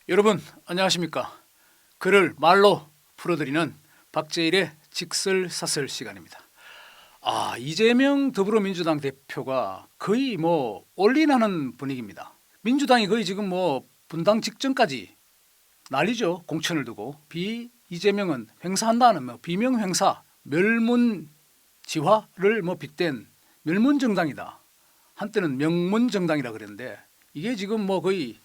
여러분 안녕하십니까? 글을 말로 풀어드리는 박재일의 직설사설 시간입니다. 이재명 더불어민주당 대표가 거의 올인하는 분위기입니다. 민주당이 거의 지금 분당 직전까지 난리죠. 공천을 두고 이재명은 횡사한다는 비명 횡사, 멸문지화를 빗댄 멸문정당이다. 한때는 명문정당이라 그랬는데 이게 지금 거의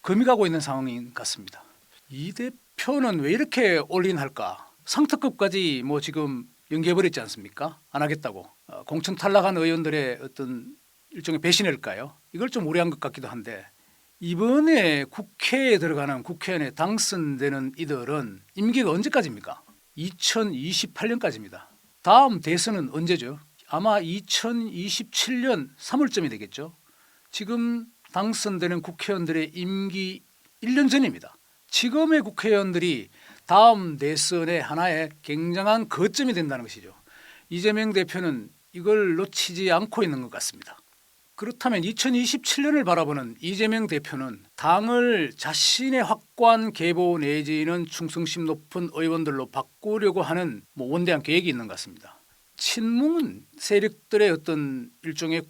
금이 가고 있는 상황인 것 같습니다. 이 대표는 왜 이렇게 올인할까? 상특급까지 지금 연기해버렸지 않습니까? 안 하겠다고. 공천 탈락한 의원들의 어떤 일종의 배신일까요? 이걸 좀 우려한 것 같기도 한데 이번에 국회에 들어가는 국회의원에 당선되는 이들은 임기가 언제까지입니까? 2028년까지입니다. 다음 대선은 언제죠? 아마 2027년 3월쯤이 되겠죠. 지금 당선되는 국회의원들의 임기 1년 전입니다. 지금의 국회의원들이 다음 대선의 하나의 굉장한 거점이 된다는 것이죠. 이재명 대표는 이걸 놓치지 않고 있는 것 같습니다. 그렇다면 2027년을 바라보는 이재명 대표는 당을 자신의 확고한 계보 내지는 충성심 높은 의원들로 바꾸려고 하는 원대한 계획이 있는 것 같습니다. 친문 세력들의 어떤 일종의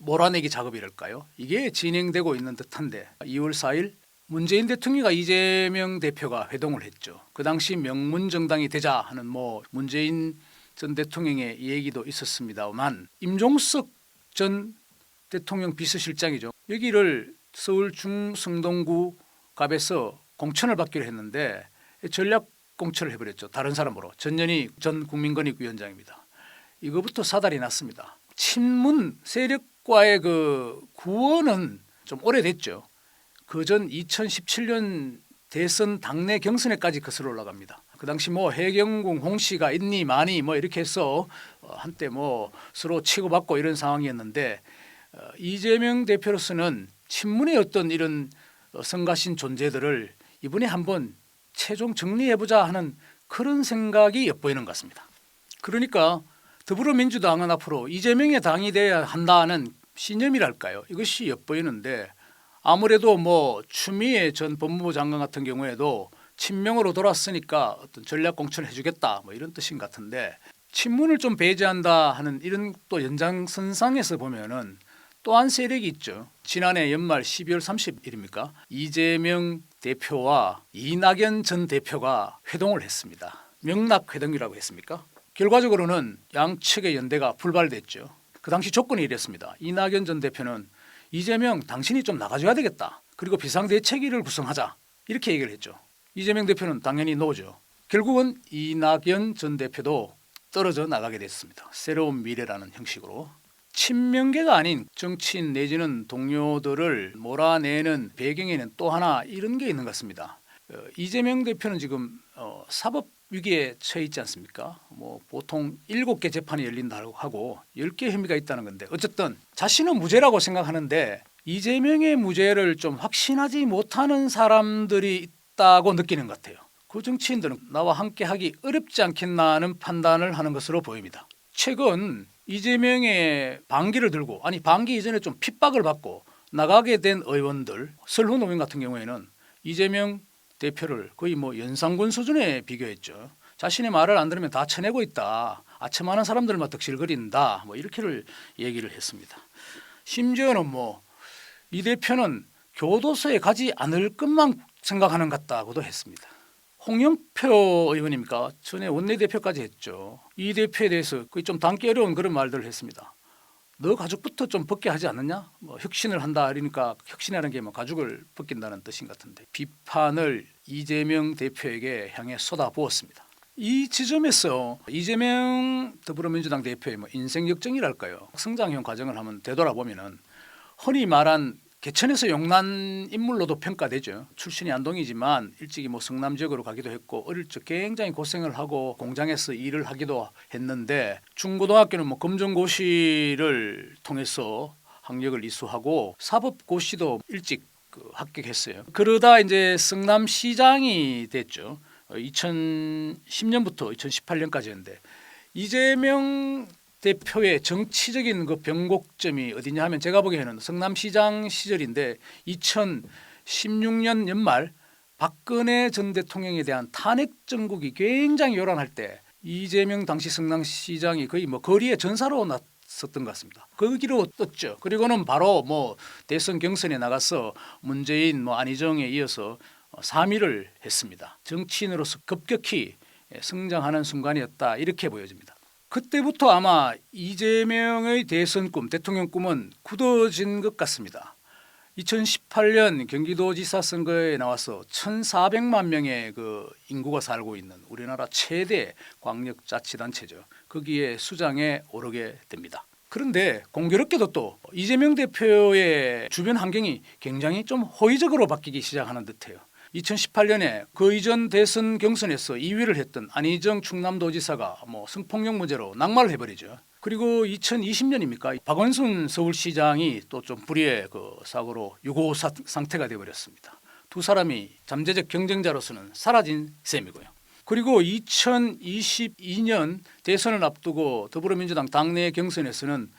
몰아내기 작업이랄까요? 이게 진행되고 있는 듯한데 2월 4일 문재인 대통령과 이재명 대표가 회동을 했죠. 그 당시 명문정당이 되자 하는 문재인 전 대통령의 얘기도 있었습니다만 임종석 전 대통령 비서실장이죠. 여기를 서울 중성동구 갑에서 공천을 받기로 했는데 전략 공천을 해버렸죠. 다른 사람으로. 전현희 전 국민권익위원장입니다. 이거부터 사달이 났습니다. 친문 세력과의 그 구원은 좀 오래됐죠. 그전 2017년 대선 당내 경선에까지 거슬러 올라갑니다. 그 당시 해경궁 홍씨가 있니 많이 이렇게 해서 한때 서로 치고받고 이런 상황이었는데 이재명 대표로서는 친문의 어떤 이런 성가신 존재들을 이번에 한번 최종 정리해보자 하는 그런 생각이 엿보이는 것 같습니다. 그러니까 더불어민주당은 앞으로 이재명의 당이 돼야 한다는 신념이랄까요? 이것이 엿보이는데 아무래도 추미애 전 법무부 장관 같은 경우에도 친명으로 돌았으니까 어떤 전략 공천을 해주겠다 이런 뜻인 것 같은데 친문을 좀 배제한다 하는 이런 또 연장선상에서 보면은 또 한 세력이 있죠. 지난해 연말 12월 30일입니까? 이재명 대표와 이낙연 전 대표가 회동을 했습니다. 명락회동이라고 했습니까? 결과적으로는 양측의 연대가 불발됐죠. 그 당시 조건이 이랬습니다. 이낙연 전 대표는 이재명 당신이 좀 나가줘야 되겠다. 그리고 비상대책위를 구성하자. 이렇게 얘기를 했죠. 이재명 대표는 당연히 노죠. 결국은 이낙연 전 대표도 떨어져 나가게 됐습니다. 새로운 미래라는 형식으로. 친명계가 아닌 정치인 내지는 동료들을 몰아내는 배경에는 또 하나 이런 게 있는 것 같습니다. 이재명 대표는 지금 사법 위기에 처해 있지 않습니까? 보통 7개 재판이 열린다고 하고 10개 혐의가 있다는 건데 어쨌든 자신은 무죄라고 생각하는데 이재명의 무죄를 좀 확신하지 못하는 사람들이 있다고 느끼는 것 같아요. 그 정치인들은 나와 함께하기 어렵지 않겠나 하는 판단을 하는 것으로 보입니다. 최근 이재명의 반기를 들고 반기 이전에 좀 핍박을 받고 나가게 된 의원들 설훈 의원 같은 경우에는 이재명 대표를 거의 연상군 수준에 비교했죠. 자신의 말을 안 들으면 다 쳐내고 있다. 아첨하는 사람들만 덕실거린다. 이렇게를 얘기를 했습니다. 심지어는 이 대표는 교도소에 가지 않을 것만 생각하는 것 같다고도 했습니다. 홍영표 의원입니까? 전에 원내대표까지 했죠. 이 대표에 대해서 거의 좀 담기 어려운 그런 말들을 했습니다. 너 가죽부터 좀 벗게 하지 않느냐? 혁신을 한다 그러니까 혁신이라는 게 가죽을 벗긴다는 뜻인 것 같은데 비판을 이재명 대표에게 향해 쏟아부었습니다. 이 지점에서 이재명 더불어민주당 대표의 인생 역정이랄까요? 성장형 과정을 한번 되돌아보면은 흔히 말한 개천에서 용난 인물로도 평가되죠. 출신이 안동이지만 일찍이 성남 지역으로 가기도 했고 어릴 적 굉장히 고생을 하고 공장에서 일을 하기도 했는데 중고등학교는 검정고시를 통해서 학력을 이수하고 사법고시도 일찍 합격했어요. 그러다 이제 성남시장이 됐죠. 2010년부터 2018년까지였는데 이재명 대표의 정치적인 그 변곡점이 어디냐 하면 제가 보기에는 성남시장 시절인데 16년 연말 박근혜 전 대통령에 대한 탄핵 정국이 굉장히 요란할 때 이재명 당시 성남시장이 거의 뭐 거리에 전사로 났었던 것 같습니다. 거기로 떴죠. 그리고는 바로 뭐 대선 경선에 나가서 문재인 안희정에 이어서 3위를 했습니다. 정치인으로서 급격히 성장하는 순간이었다 이렇게 보여집니다. 그때부터 아마 이재명의 대선 꿈, 대통령 꿈은 굳어진 것 같습니다. 2018년 경기도지사 선거에 나와서 1,400만 명의 그 인구가 살고 있는 우리나라 최대 광역자치단체죠. 거기에 수장에 오르게 됩니다. 그런데 공교롭게도 또 이재명 대표의 주변 환경이 굉장히 좀 호의적으로 바뀌기 시작하는 듯해요. 2018년에 그 이전 대선 경선에서 2위를 했던 안희정 충남도지사가 성폭력 문제로 낙마를 해버리죠. 그리고 2020년입니까? 박원순 서울시장이 또 좀 불의의 그 사고로 유고 상태가 되어버렸습니다. 두 사람이 잠재적 경쟁자로서는 사라진 셈이고요. 그리고 2022년 대선을 앞두고 더불어민주당 당내 경선에서는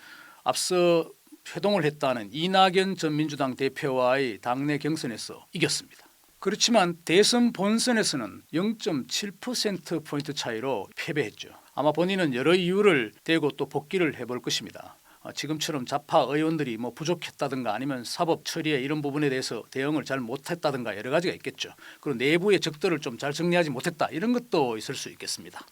앞서 회동을 했다는 이낙연 전 민주당 대표와의 당내 경선에서 이겼습니다. 그렇지만 대선 본선에서는 0.7%포인트 차이로 패배했죠. 아마 본인은 여러 이유를 대고 또 복귀를 해볼 것입니다. 지금처럼 좌파 의원들이 부족했다든가 아니면 사법 처리에 이런 부분에 대해서 대응을 잘 못했다든가 여러 가지가 있겠죠. 그리고 내부의 적들을 좀 잘 정리하지 못했다 이런 것도 있을 수 있겠습니다.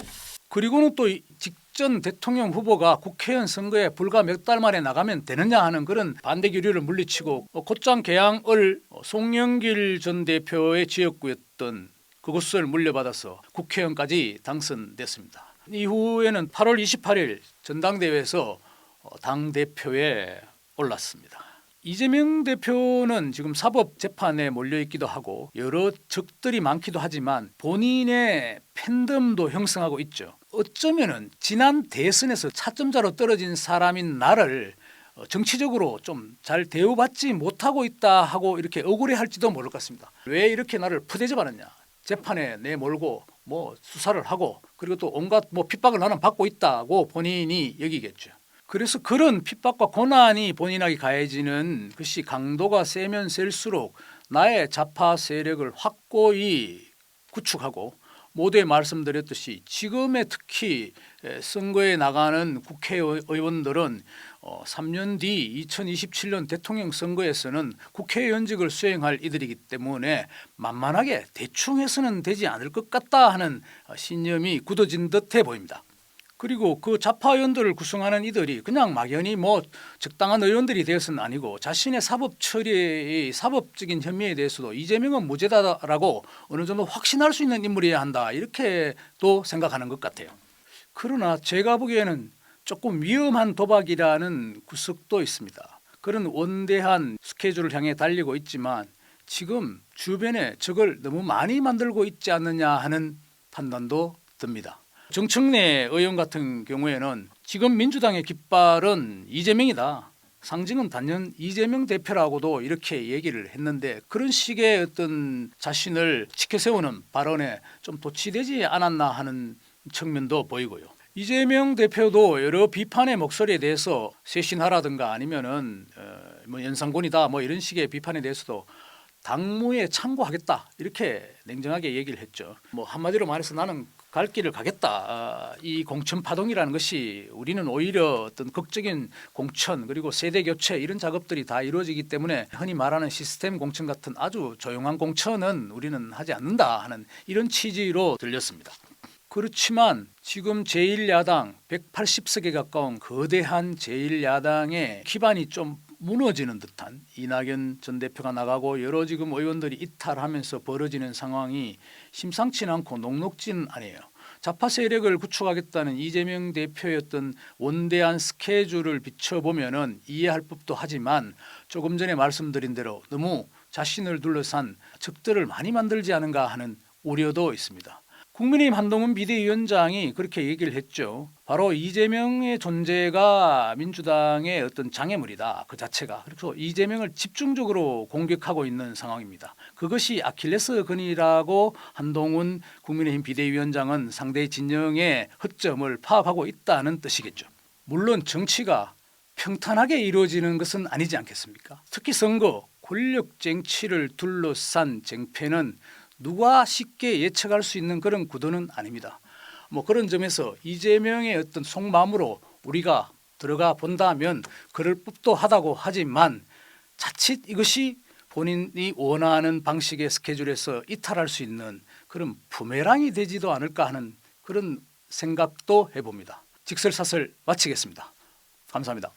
그리고는 또 직전 대통령 후보가 국회의원 선거에 불과 몇 달 만에 나가면 되느냐 하는 그런 반대 기류를 물리치고 곧장 계양을 송영길 전 대표의 지역구였던 그곳을 물려받아서 국회의원까지 당선됐습니다. 이후에는 8월 28일 전당대회에서 당대표에 올랐습니다. 이재명 대표는 지금 사법재판에 몰려있기도 하고 여러 적들이 많기도 하지만 본인의 팬덤도 형성하고 있죠. 어쩌면은 지난 대선에서 차점자로 떨어진 사람인 나를 정치적으로 좀 잘 대우받지 못하고 있다 하고 이렇게 억울해할지도 모를 것 같습니다. 왜 이렇게 나를 푸대접하느냐. 재판에 내몰고 수사를 하고 그리고 또 온갖 핍박을 나는 받고 있다고 본인이 여기겠죠. 그래서 그런 핍박과 고난이 본인에게 가해지는 것이 강도가 세면 셀수록 나의 좌파 세력을 확고히 구축하고 모두에 말씀드렸듯이 지금의 특히 선거에 나가는 국회의원들은 3년 뒤 2027년 대통령 선거에서는 국회의원직을 수행할 이들이기 때문에 만만하게 대충 해서는 되지 않을 것 같다 하는 신념이 굳어진 듯해 보입니다. 그리고 그 좌파 의원들을 구성하는 이들이 그냥 막연히 적당한 의원들이 되어서는 아니고 자신의 사법 처리의 사법적인 혐의에 대해서도 이재명은 무죄다라고 어느 정도 확신할 수 있는 인물이어야 한다 이렇게 또 생각하는 것 같아요. 그러나 제가 보기에는 조금 위험한 도박이라는 구석도 있습니다. 그런 원대한 스케줄을 향해 달리고 있지만 지금 주변에 적을 너무 많이 만들고 있지 않느냐 하는 판단도 듭니다. 정청래 의원 같은 경우에는 지금 민주당의 깃발은 이재명이다. 상징은 단연 이재명 대표라고도 이렇게 얘기를 했는데 그런 식의 어떤 자신을 지켜세우는 발언에 좀 도취되지 않았나 하는 측면도 보이고요. 이재명 대표도 여러 비판의 목소리에 대해서 쇄신하라든가 아니면은 연상군이다 이런 식의 비판에 대해서도 당무에 참고하겠다 이렇게 냉정하게 얘기를 했죠. 한마디로 말해서 나는 갈 길을 가겠다. 이 공천 파동이라는 것이 우리는 오히려 어떤 극적인 공천 그리고 세대 교체 이런 작업들이 다 이루어지기 때문에 흔히 말하는 시스템 공천 같은 아주 조용한 공천은 우리는 하지 않는다 하는 이런 취지로 들렸습니다. 그렇지만 지금 제1야당 180석에 가까운 거대한 제1야당의 기반이 좀 무너지는 듯한 이낙연 전 대표가 나가고 여러 지금 의원들이 이탈하면서 벌어지는 상황이 심상치는 않고 녹록지는 않아요. 좌파 세력을 구축하겠다는 이재명 대표의 어떤 원대한 스케줄을 비춰보면은 이해할 법도 하지만 조금 전에 말씀드린 대로 너무 자신을 둘러싼 적들을 많이 만들지 않은가 하는 우려도 있습니다. 국민의힘 한동훈 비대위원장이 그렇게 얘기를 했죠. 바로 이재명의 존재가 민주당의 어떤 장애물이다. 그 자체가. 그래서 이재명을 집중적으로 공격하고 있는 상황입니다. 그것이 아킬레스건이라고 한동훈 국민의힘 비대위원장은 상대 진영의 허점을 파악하고 있다는 뜻이겠죠. 물론 정치가 평탄하게 이루어지는 것은 아니지 않겠습니까? 특히 선거, 권력 쟁취를 둘러싼 쟁패는 누가 쉽게 예측할 수 있는 그런 구도는 아닙니다. 뭐 그런 점에서 이재명의 어떤 속마음으로 우리가 들어가 본다면 그럴 법도 하다고 하지만 자칫 이것이 본인이 원하는 방식의 스케줄에서 이탈할 수 있는 그런 부메랑이 되지도 않을까 하는 그런 생각도 해봅니다. 직설사설 마치겠습니다. 감사합니다.